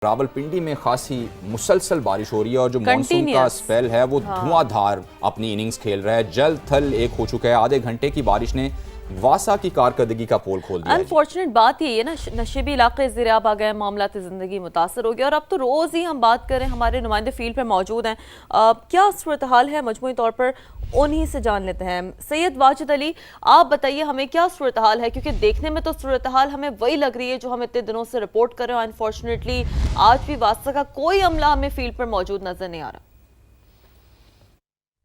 रावलपिंडी में खासी मुसलसल बारिश हो रही है और जो मॉनसून का स्पेल है वो धुआंधार अपनी इनिंग्स खेल रहा है। जल थल एक हो चुका है। आधे घंटे की बारिश ने वासा की कारकर्दगी का पोल खोल दिया। अनफॉर्चुनेट बात ये है ना, नशेबी इलाके ज़ेर-ए-आब आ गए, मामला ज़िंदगी मुतासर हो गया और अब तो रोज़ ही हम बात करें, हमारे नुमाइंदे फील्ड पर मौजूद हैं। क्या सूरत हाल है मजमूई तौर पर, उन्हीं से जान लेते हैं। सैयद वाजिद अली, आप बताइए हमें क्या सूरत हाल है, क्योंकि देखने में तो सूरत हाल हमें वही लग रही है जो हम इतने दिनों से रिपोर्ट कर रहे हैं। अनफॉर्चुनेटली आज भी वासा का कोई अमला हमें फील्ड पर मौजूद नजर नहीं आ रहा।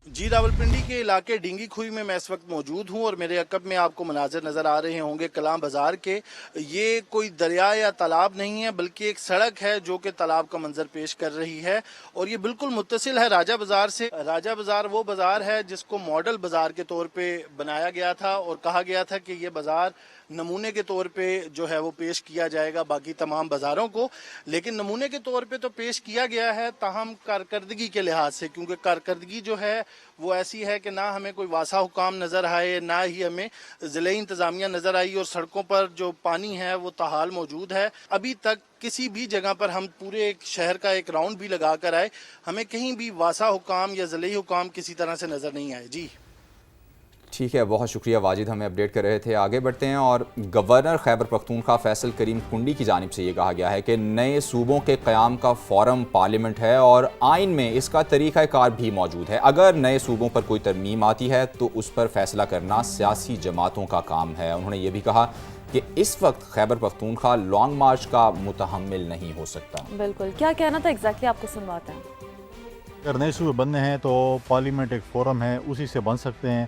जी, रावलपिंडी के इलाके डिंगी खुई में मैं इस वक्त मौजूद हूं और मेरे अकब में आपको मनाजर नज़र आ रहे होंगे कलाम बाज़ार के। ये कोई दरिया या तालाब नहीं है बल्कि एक सड़क है जो कि तालाब का मंजर पेश कर रही है और ये बिल्कुल मुत्तसिल है राजा बाज़ार से। राजा बाज़ार वो बाज़ार है जिसको मॉडल बाज़ार के तौर पे बनाया गया था और कहा गया था कि ये बाज़ार नमूने के तौर पे जो है वो पेश किया जाएगा बाकी तमाम बाज़ारों को, लेकिन नमूने के तौर पे तो पेश किया गया है ताहम कारकर्दगी के लिहाज से, क्योंकि कारकर्दगी जो है वो ऐसी है कि ना हमें कोई वासा हुकाम नज़र आए, ना ही हमें ज़िले इंतज़ामिया नज़र आई और सड़कों पर जो पानी है वो ताहाल मौजूद है। अभी तक किसी भी जगह पर हम पूरे एक शहर का एक राउंड भी लगा कर आए, हमें कहीं भी वासा हुकाम या ज़िले हुकाम किसी तरह से नज़र नहीं आए। जी ठीक है, बहुत शुक्रिया वाजिद, हमें अपडेट कर रहे थे। आगे बढ़ते हैं और गवर्नर खैबर पख्तूनख्वा फैसल करीम कुंडी की जानिब से ये कहा गया है कि नए सूबों के क़याम का फ़ोरम पार्लियामेंट है और आइन में इसका तरीक़ाकार भी मौजूद है। अगर नए सूबों पर कोई तरमीम आती है तो उस पर फैसला करना सियासी जमातों का काम है। उन्होंने ये भी कहा कि इस वक्त खैबर पख्तूनख्वा लॉन्ग मार्च का मुतहम्मिल नहीं हो सकता। बिल्कुल, क्या कहना था एग्जैक्टली, आपको सुनवाते हैं। अगर नए सूबे बनने हैं तो पार्लियामेंट एक फ़ोरम है, उसी से बन सकते हैं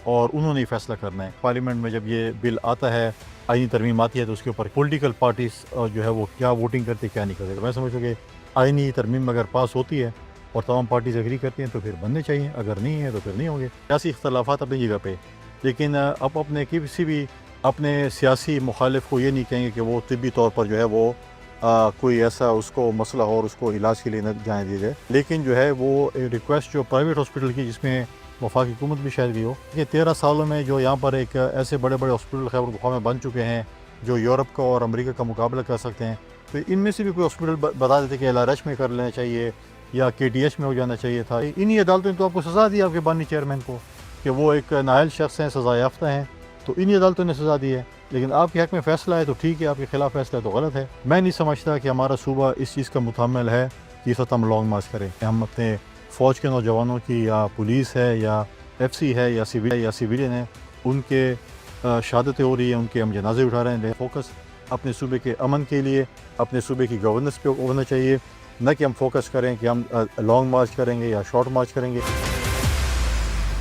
और उन्होंने ही फैसला करना है। पार्लियामेंट में जब ये बिल आता है, आईनी तरमीम आती है, तो उसके ऊपर पॉलिटिकल पार्टीज जो है वो क्या वोटिंग करती क्या नहीं करती। मैं समझता हूँ कि आईनी तरमीम अगर पास होती है और तमाम पार्टीज एग्री करती हैं तो फिर बनने चाहिए, अगर नहीं है तो फिर नहीं होंगे। सियासी इख्तलाफात अपनी जगह पे, लेकिन अब अपने किसी भी अपने सियासी मुखालिफ को ये नहीं कहेंगे कि वो तिब्बी तौर पर जो है वो कोई ऐसा उसको मसला हो और उसको इलाज के लिए न जाने दी जाए। लेकिन जो है वो रिक्वेस्ट जो प्राइवेट हॉस्पिटल की, जिसमें वफाकी हुकूमत भी शायद भी हो, कि 13 सालों में जो यहाँ पर एक ऐसे बड़े बड़े हॉस्पिटल खैबर पख्तूनख्वा में बन चुके हैं जो यूरोप का और अमेरिका का मुकाबला कर सकते हैं, तो इनमें से भी कोई हॉस्पिटल बता देते कि LRH में कर लेना चाहिए या KTH में हो जाना चाहिए था। इन्हीं अदालतों ने तो आपको सज़ा दी, आपके बानी चेयरमैन को, कि वो एक नायल शख्स हैं, सज़ा याफ्ता हैं, तो इन्हीं अदालतों ने सज़ा दी है। लेकिन आपके हक़ में फ़ैसला है तो ठीक है, आपके खिलाफ फैसला है तो गलत है। मैं नहीं समझता कि हमारा सूबा इस चीज़ का मुतहम्मिल है कि इस वक्त हम लॉन्ग मार्च करें। हम अपने फ़ौज के नौजवानों की, या पुलिस है या FC है या सिविलियन है, उनके शहादतें हो रही है, उनके हम जनाजे उठा रहे हैं। फोकस अपने सूबे के अमन के लिए, अपने सूबे की गवर्नेंस पे होना चाहिए, न कि हम फोकस करें कि हम लॉन्ग मार्च करेंगे या शॉर्ट मार्च करेंगे।